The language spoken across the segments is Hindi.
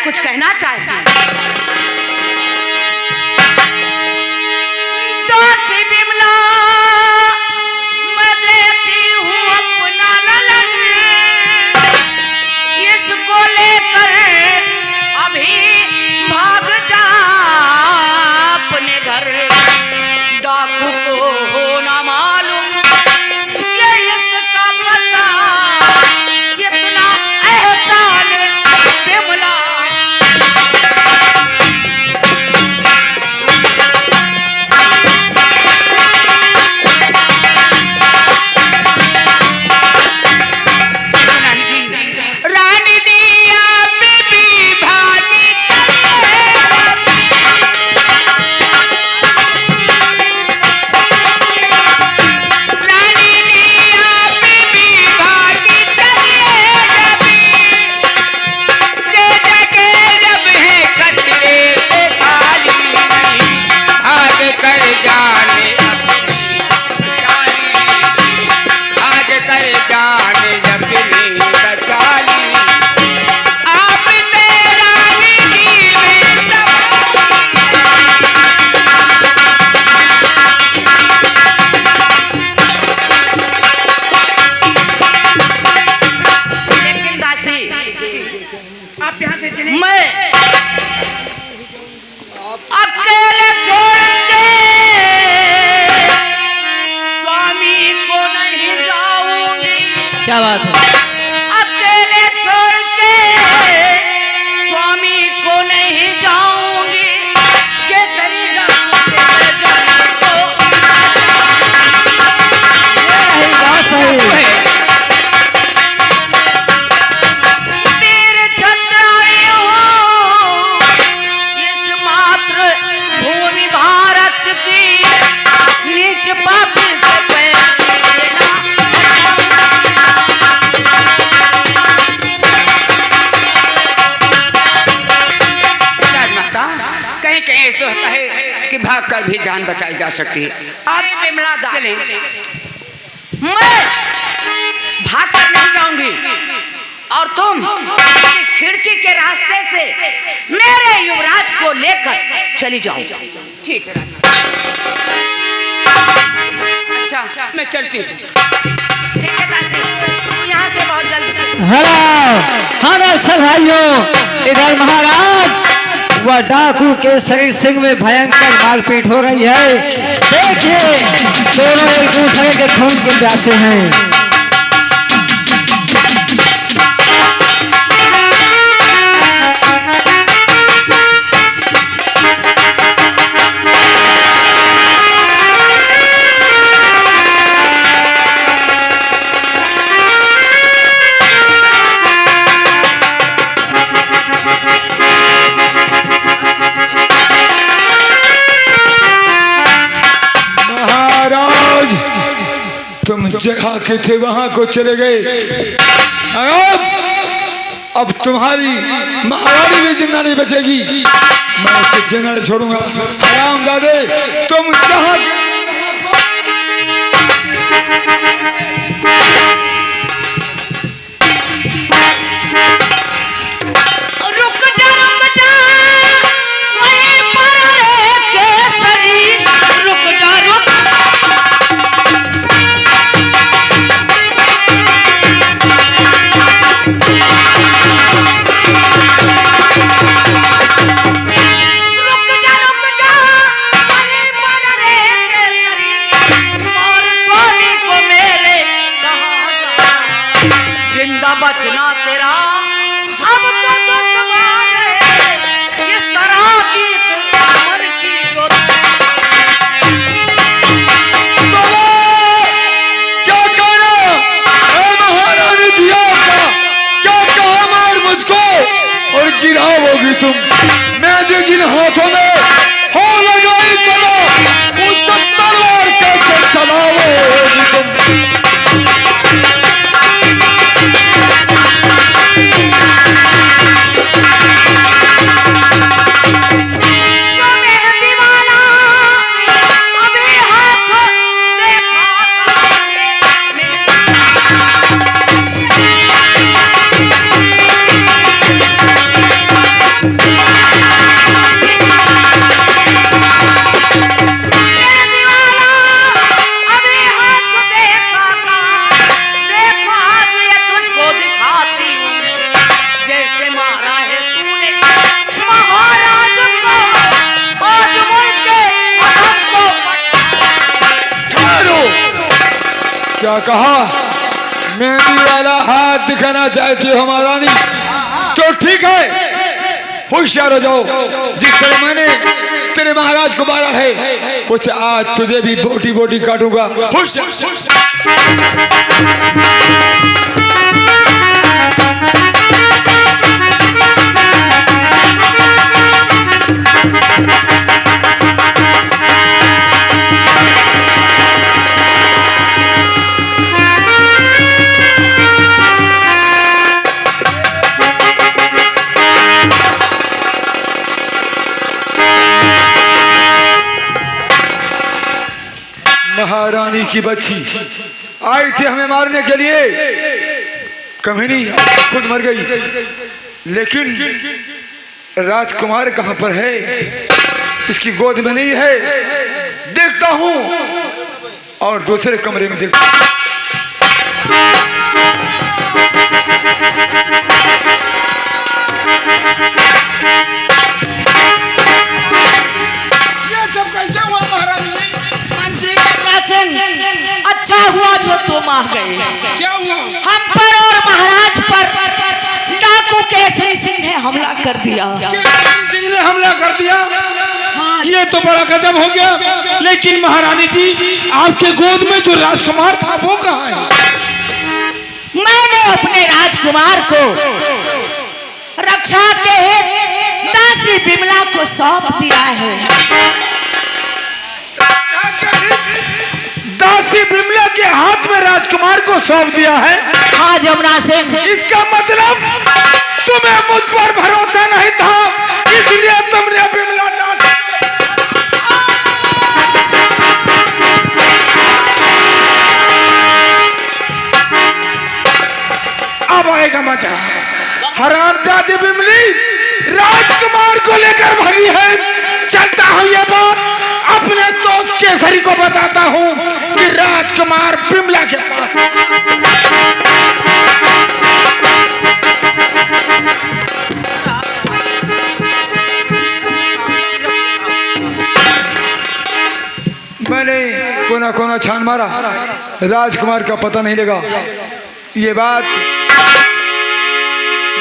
कुछ कहना चाहती हूँ। जोशी बिमला मैं देती हूँ अपना ललन, इसको लेकर अभी भाग जा अपने घर। डाकू को हो ना मालूम ये इसका पता, इतना एहसान बिमला। रानी दिया बीबी भानी रानी दिया बीबी भागी चलिए जबी, ये जगह जब है खतरे से खाली नहीं, भाग कर जाने भाग कर जाने अपनी बचाली। आप तेरा निधि में लेकिन दासी आप यहाँ से चलिए, मैं अकेले छोड़ के स्वामी को नहीं जाऊंगी। क्या बात है? अकेले छोड़ के स्वामी को नहीं जाऊंगी। केसरी गांव के जाने को ये रही बात सही। तीर छतराई हो इस मात्र भूमि भारत की, नीच पापी से पैर लेना। राजमाता, कहीं कहीं ऐसा होता है कि भाग कर भी जान बचाई जा सकती है। आप बिमला दास, मैं भाग कर नहीं जाऊंगी और तुम खिड़की के रास्ते से मेरे युवराज को लेकर चली जाओ। ठीक है राजमाता। अच्छा मैं चलती हूँ। ठीक है दासी, यहाँ से बहुत जल्दी। हेलो हाँ दर्शक भाइयों, इधर महाराज वह डाकू केसरी सिंह में भयंकर मारपीट हो रही है। देखिए दोनों एक दूसरे के खून के प्यासे हैं। तुम जगह के थे वहां को चले गए। अब तुम्हारी महारानी भी जिंदा नहीं बचेगी। मैं उसे जिंदा नहीं छोड़ूंगा। हरामजादे तुम जहां वहीं पर रे केसरी, रुक जा रुक। और स्वामी को मेरे कहाँ क्या कहा? मेहंदी वाला हाथ दिखाना चाहती हो महारानी? तो ठीक है, होशियार हो जाओ। जिस तरह मैंने तेरे महाराज को मारा है, उससे आज तुझे भी बोटी बोटी काटूंगा। होशियार। महारानी की बच्ची आई थी हमें मारने के लिए, कमीनी खुद मर गई। लेकिन राजकुमार कहां पर है? इसकी गोद में नहीं है। देखता हूं और दूसरे कमरे में देखता हूं। ये सब कैसे हुआ महारानी जी? अच्छा हुआ जो तुम आ गए। क्या हुआ? हम पर और महाराज पर डाकू केसरी सिंह ने हमला कर दिया। केसरी सिंह ने हमला कर दिया? हाँ, ये तो बड़ा गजब हो गया। लेकिन महारानी जी, आपके गोद में जो राजकुमार था वो कहाँ है? मैंने अपने राजकुमार को रक्षा के हेतु दासी बिमला को सौंप दिया है। दासी बिमला के हाथ में राजकुमार को सौंप दिया है? हाँ जमुना सिंह। इसका मतलब तुम्हें मुझ पर भरोसा नहीं था, इसलिए तुमने बिमला दासी। अब आएगा मजा। हरामजादी बिमली राजकुमार को लेकर भागी है। चलता हूँ ये बात अपने दोस्त केसरी को बताता हूँ कि राजकुमार बिमला के पास। मैंने कोना कोना छान मारा, राजकुमार का पता नहीं लगा। ये बात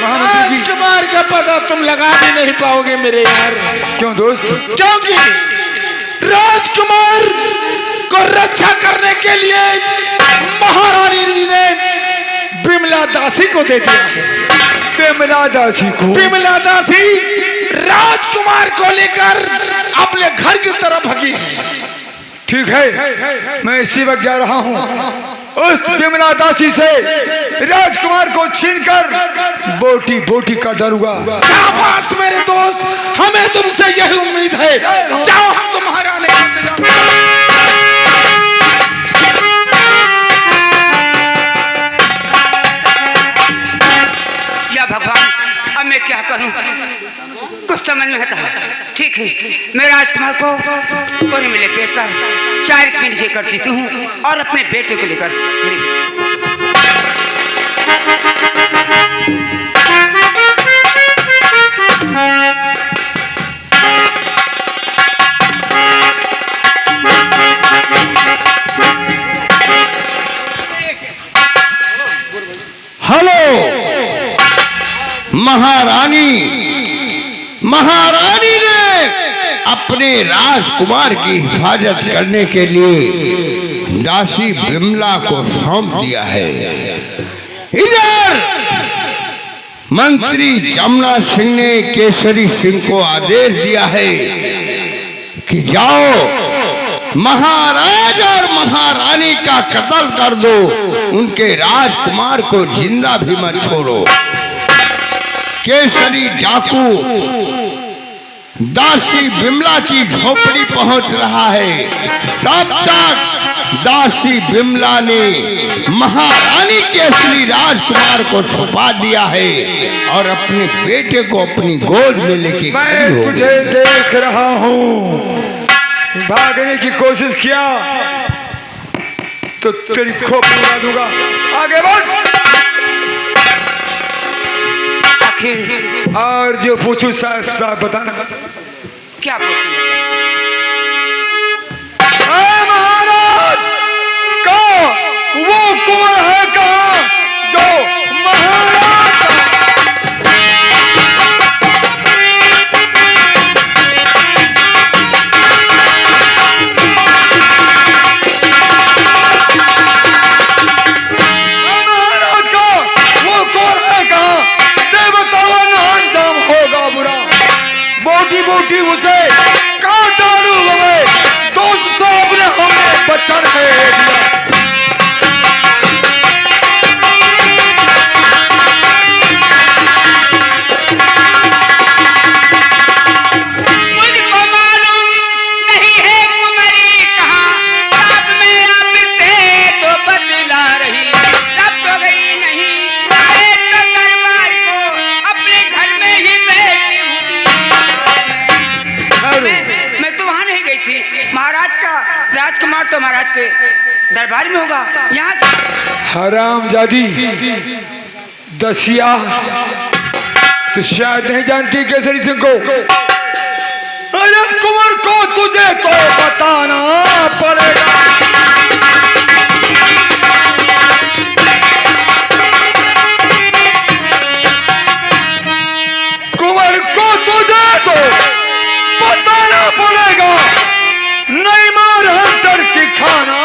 राजकुमार का पता तुम लगा भी नहीं पाओगे मेरे यार। क्यों दोस्त? क्योंकि राजकुमार को रक्षा करने के लिए महारानी जी ने बिमला दासी को दे दिया है। बिमला दासी को? बिमला दासी राजकुमार को लेकर अपने घर की तरफ भागी है। ठीक है, मैं इसी वक्त जा रहा हूँ। उस बिमला दासी से राजकुमार को छीनकर बोटी बोटी का डरूंगा। शाबाश मेरे दोस्त, हमें तुमसे यही उम्मीद है। जाओ, हम तुम्हारा नहीं या भगवान, अब मैं क्या करूं? कुछ समझ में आता है। ठीक है, मैं राजकुमार को कोने में लपेट कर 4 मिनट से कर देती हूँ और अपने बेटे को लेकर हेलो महारानी। महारानी ने अपने राजकुमार की हिफाजत करने के लिए दासी बिमला को सौंप दिया है। इधर मंत्री जमुना सिंह ने केसरी सिंह को आदेश दिया है कि जाओ महाराज और महारानी का कत्ल कर दो, उनके राजकुमार को जिंदा भी मत छोड़ो। केसरी डाकू दासी बिमला की झोपड़ी पहुंच रहा है। तब तक दासी बिमला ने महारानी केसरी राजकुमार को छुपा दिया है और अपने बेटे को अपनी गोद में लेके मैं तुझे देख रहा हूँ। भागने की कोशिश किया तो तेरी खोपड़ी उड़ा दूंगा। आगे बढ़। और जो पूछू साफ बताना। क्या पूछूं? महाराज को वो थी। महाराज का राजकुमार तो महाराज के दरबार में होगा, यहाँ हराम जादी दसिया, तो शायद नहीं जानती केसरी सिंह को। अरे कुंवर को तुझे तो बताना पड़ेगा। कुंवर को तुझे तो बताना पड़ेगा, नहीं मार हंतर की खाना।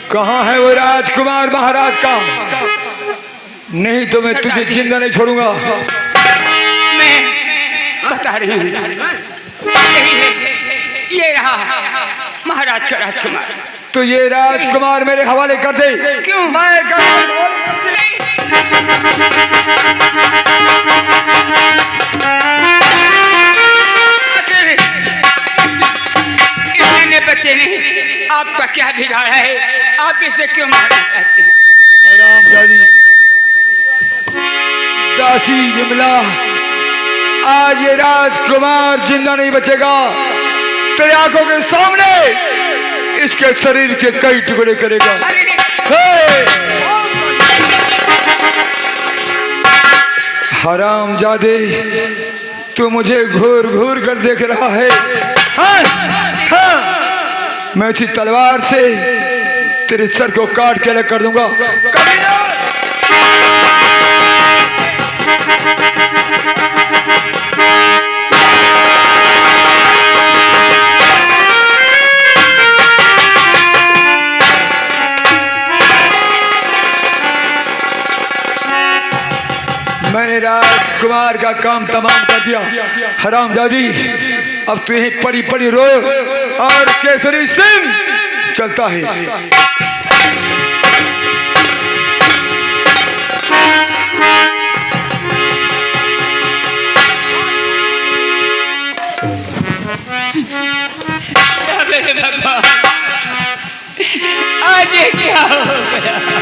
कहाँ है वो राजकुमार महाराज का? नहीं तो मैं तुझे जिंदा नहीं छोड़ूंगा। मैं बता रही हूँ, यही है, ये रहा महाराज का राजकुमार। तो ये राजकुमार मेरे हवाले कर दे। क्यों? मैं बच्चे ने आपका क्या बिगाड़ा है? आप इसे क्यों मारना चाहते हैं? हरामजादी दासी विमला, आज ये राजकुमार जिंदा नहीं बचेगा। तेरे आंखों के सामने इसके शरीर के कई टुकड़े करेगा। हरामजादे, तू मुझे घूर घूर कर देख रहा है। हाँ, हाँ, मैं इसी तलवार से तेरे सर को काट के अलग कर दूंगा। मैंने राजकुमार का काम तमाम कर दिया। हरामजादी, अब तू यहीं पड़ी पड़ी रो और केसरी सिंह चलता है। मेरे भगवान, आज ये क्या हो गया?